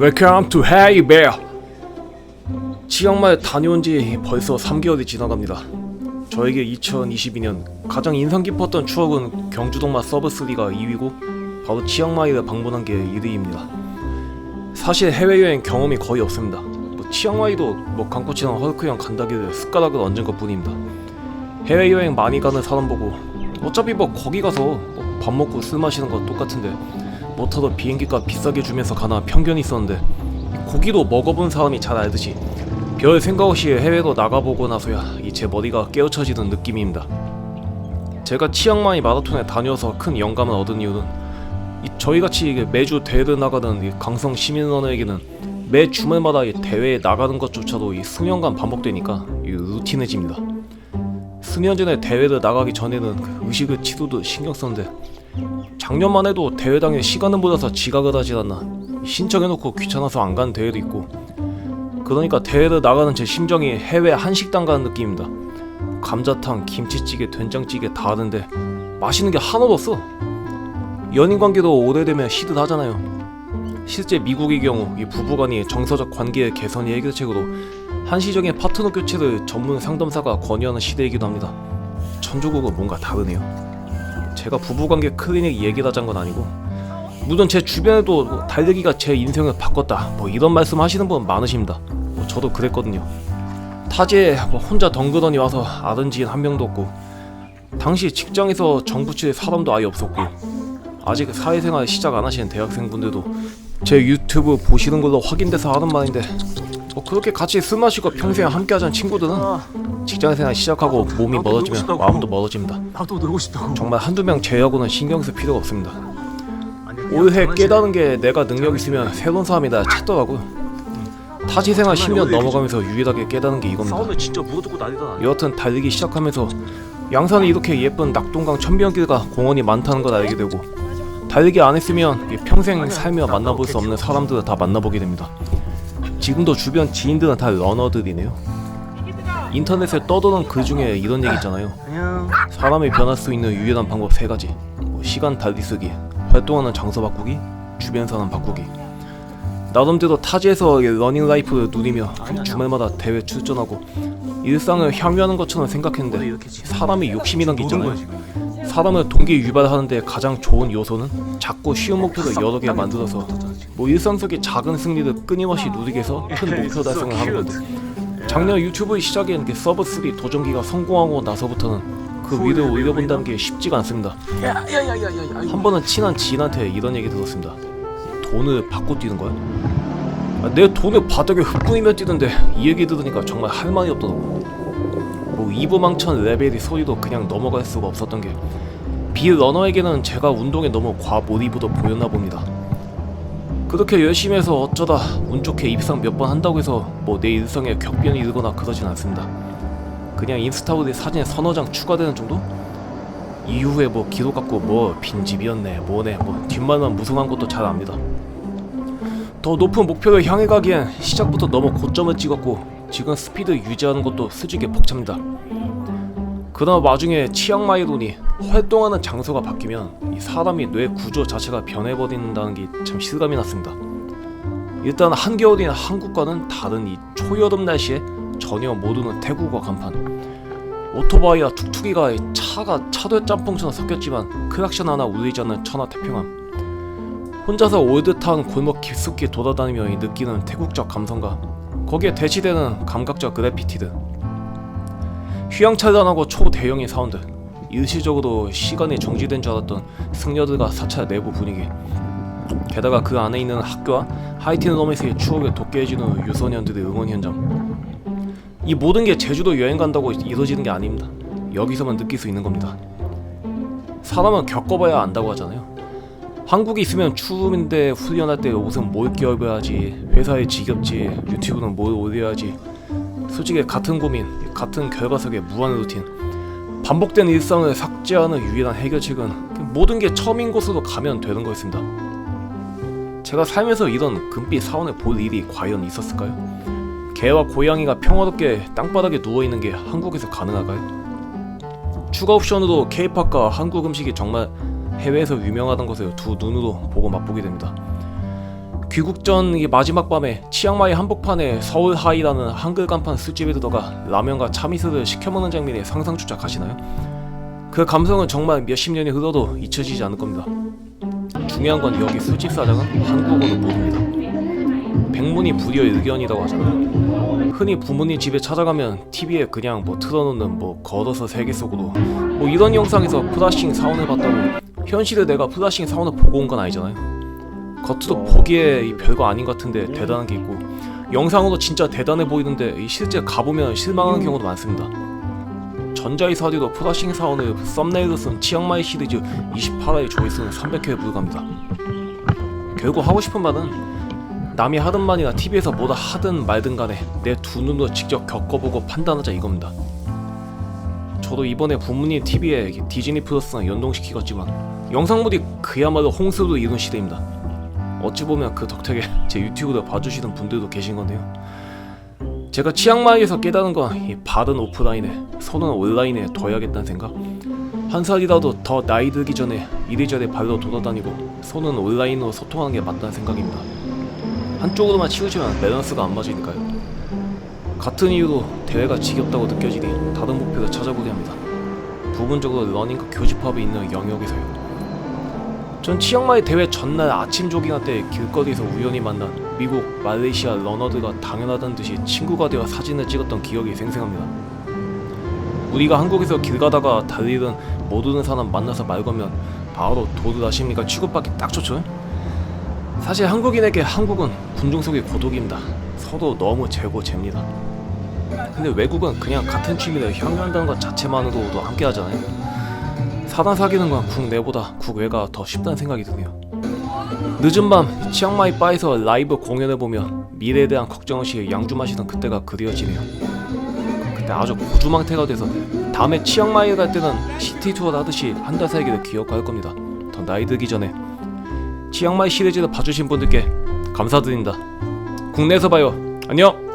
Welcome to Hey Bear. 치앙마이 다녀온 지 벌써 3개월이 지나갑니다. 저에게 2022년 가장 인상 깊었던 추억은 경주동마 서브3가 2위고 바로 치앙마이를 방문한 게 1위입니다. 사실 해외여행 경험이 거의 없습니다. 치앙마이도 강코치랑 헐크형 간다길래 숟가락을 얹은 것 뿐입니다. 해외여행 많이 가는 사람 보고 어차피 거기 가서 밥 먹고 술 마시는 거 똑같은데 못하도 비행기값 비싸게 주면서 가나 편견이 있었는데 고기도 먹어본 사람이 잘 알듯이 별 생각 없이 해외로 나가보고 나서야 제 머리가 깨우쳐지는 느낌입니다. 제가 치앙마이 마라톤에 다녀서 큰 영감을 얻은 이유는 저희같이 매주 대회를 나가는 강성 시민러너에게는 매 주말마다 대회에 나가는 것조차도 수년간 반복되니까 루틴해집니다. 수년 전에 대회를 나가기 전에는 의식의 치료도 신경 썼는데 작년만 해도 대회당에 시간을 몰라서 지각을 하질 않나 신청해놓고 귀찮아서 안 간 대회도 있고, 그러니까 대회를 나가는 제 심정이 해외 한식당 가는 느낌입니다. 감자탕, 김치찌개, 된장찌개 다 하는데 맛있는 게 하나도 없어. 연인관계도 오래되면 시들하잖아요. 실제 미국의 경우 부부간이 정서적 관계의 개선이 해결책으로 한시적인 파트너 교체를 전문 상담사가 권유하는 시대이기도 합니다. 천조국은 뭔가 다르네요. 제가 부부관계 클리닉 얘기를 하자는 건 아니고, 물론 제 주변에도 달리기가 제 인생을 바꿨다 이런 말씀 하시는 분 많으십니다. 저도 그랬거든요. 타지에 혼자 덩그러니 와서 아는 지인 한 명도 없고, 당시 직장에서 정부 칠 사람도 아예 없었고, 아직 사회생활 시작 안 하시는 대학생분들도 제 유튜브 보시는 걸로 확인돼서 하는 말인데, 그렇게 같이 술 마시고 평생 함께 하자는 친구들은 직장생활 시작하고 몸이 멀어지면 마음도 멀어집니다. 나도 놀고 싶다고. 정말 한두 명 제외하고는 신경 쓸 필요가 없습니다. 올해 깨달은 게 내가 능력 있으면 새로운 사람이다 찾더라고요. 타지생활 10년 넘어가면서 유일하게 깨달은 게 이겁니다. 싸우면 진짜 무어두고 난리다. 여하튼 달리기 시작하면서 양산에 이렇게 예쁜 낙동강 천변길과 공원이 많다는 걸 알게 되고, 달리기 안 했으면 평생 살며 만나볼 수 없는 사람들을 다 만나보게 됩니다. 지금도 주변 지인들은 다 러너들이네요. 인터넷에 떠도는 글 중에 이런 얘기 있잖아요. 사람이 변할 수 있는 유일한 방법 3가지. 시간 달리 쓰기, 활동하는 장소 바꾸기, 주변 사람 바꾸기. 나름대로 타지에서 러닝 라이프를 누리며 주말마다 대회 출전하고 일상을 향유하는 것처럼 생각했는데, 사람이 욕심이란 게 있잖아요. 사람을 동기 유발하는데 가장 좋은 요소는 작고 쉬운 목표를 여러 개 만들어서 일상 속의 작은 승리를 끊임없이 누리게 해서 큰 목표 달성을 하는 건데, 작년 유튜브 시작엔 서브3 도전기가 성공하고 나서부터는 그 위를 올려본다는 게 쉽지가 않습니다. 한 번은 친한 지인한테 이런 얘기 들었습니다. 돈을 받고 뛰는 거야? 내 돈을 바닥에 흩뿌리며 뛰던데 이 얘기 들으니까 정말 할 말이 없더라고. 이부망천 레벨의 소리도 그냥 넘어갈 수가 없었던 게, 비러너에게는 제가 운동에 너무 과몰입으로 보였나 봅니다. 그렇게 열심히 해서 어쩌다 운 좋게 입상 몇 번 한다고 해서 내 일상에 격변이 일거나 그러진 않습니다. 그냥 인스타그램 사진에 서너 장 추가되는 정도? 이후에 기록 갖고 빈집이었네 뭐네 뒷말만 무성한 것도 잘 압니다. 더 높은 목표를 향해 가기엔 시작부터 너무 고점을 찍었고, 지금 스피드 유지하는 것도 수직에 벅찹니다. 그러나 와중에 치앙마이론이 활동하는 장소가 바뀌면 사람이 뇌 구조 자체가 변해버린다는 게 참 실감이 났습니다. 일단 한겨울인 한국과는 다른 초여름 날씨에 전혀 모르는 태국어 간판, 오토바이와 툭툭이가 차돌 짬뽕처럼 섞였지만 크락션 하나 울리지 않는 천하태평함, 혼자서 올드타운 골목 깊숙이 돌아다니며 느끼는 태국적 감성과 거기에 대치되는 감각적 그래피티들, 휘황찬란하고 초대형의 사운드, 일시적으로 시간이 정지된 줄 알았던 승려들과 사찰 내부 분위기, 게다가 그 안에 있는 학교와 하이틴 로맨스의 추억에 돋게 해주는 유소년들의 응원 현장. 이 모든 게 제주도 여행 간다고 이루어지는 게 아닙니다. 여기서만 느낄 수 있는 겁니다. 사람은 겪어봐야 안다고 하잖아요. 한국에 있으면 추움인데 훈련할 때 옷은 뭘 껴입어야지, 회사에 지겹지, 유튜브는 뭘 올려야지, 솔직히 같은 고민, 같은 결과석의 무한 루틴, 반복된 일상을 삭제하는 유일한 해결책은 모든 게 처음인 곳으로 가면 되는 거였습니다. 제가 살면서 이런 금빛 사원을 볼 일이 과연 있었을까요? 개와 고양이가 평화롭게 땅바닥에 누워있는 게 한국에서 가능할까요? 추가 옵션으로 K-팝과 한국 음식이 정말 해외에서 유명하던 것을 두 눈으로 보고 맛보게 됩니다. 귀국 전 이 마지막 밤에 치앙마이 한복판에 서울 하이라는 한글 간판 술집에 들어가 라면과 참이슬을 시켜먹는 장면이 상상조차 가시나요? 그 감성은 정말 몇십 년이 흘러도 잊혀지지 않을 겁니다. 중요한 건 여기 술집 사장은 한국어도 모릅니다. 백문이 불여일견이라고 하잖아요. 흔히 부모님 집에 찾아가면 TV에 그냥 뭐 틀어놓는 뭐 걸어서 세계 속으로 뭐 이런 영상에서 플라싱 사원을 봤다고 현실에 내가 플라싱 사원을 보고 온 건 아니잖아요. 겉으로 보기에 이 별거 아닌 것 같은데 대단한 게 있고 영상으로 진짜 대단해 보이는데 이 실제 가보면 실망하는 경우도 많습니다. 전자의사리로 플라싱 사원을 썸네일로 쓴 치앙마이 시리즈 28화의 조회수는 300회에 불과합니다. 결국 하고 싶은 말은 남이 하든 말이나 TV에서 뭐다 하든 말든 간에 내 두 눈으로 직접 겪어보고 판단하자 이겁니다. 저도 이번에 부모님 TV에 디즈니 플러스랑 연동시키겠지만 영상물이 그야말로 홍수로 이룬 시대입니다. 어찌 보면 그 덕택에 제 유튜브를 봐주시는 분들도 계신 건데요. 제가 치앙마이에서 깨달은 건 이 발은 오프라인에 손은 온라인에 둬야겠다는 생각. 한 살이라도 더 나이 들기 전에 이리저리 발로 돌아다니고 손은 온라인으로 소통하는 게 맞다는 생각입니다. 한쪽으로만 치우치면 밸런스가 안 맞으니까요. 같은 이유로 대회가 지겹다고 느껴지니 다른 목표를 찾아보게 합니다. 부분적으로 러닝과 교집합이 있는 영역에서요. 전 치앙마이 대회 전날 아침 조깅할 때 길거리에서 우연히 만난 미국, 말레이시아 러너들과 당연하다는 듯이 친구가 되어 사진을 찍었던 기억이 생생합니다. 우리가 한국에서 길 가다가 달리던 모르는 사람 만나서 말 걸면 바로 도를 아십니까 취급받기 딱 좋죠? 사실 한국인에게 한국은 군중 속의 고독입니다. 서로 너무 재고 잽니다. 근데 외국은 그냥 같은 취미를 향유한다는 것 자체만으로도 함께 하잖아요. 사람 사귀는 건 국내보다 국외가 더 쉽다는 생각이 드네요. 늦은 밤 치앙마이 바에서 라이브 공연을 보면 미래에 대한 걱정 없이 양주 마시던 그때가 그리워지네요. 그때 아주 구주망태가 돼서 다음에 치앙마이에 갈 때는 시티 투어를 하듯이 한 달 살기를 기억할 겁니다. 더 나이 들기 전에 치앙마이 시리즈를 봐주신 분들께 감사드립니다. 국내에서 봐요. 안녕.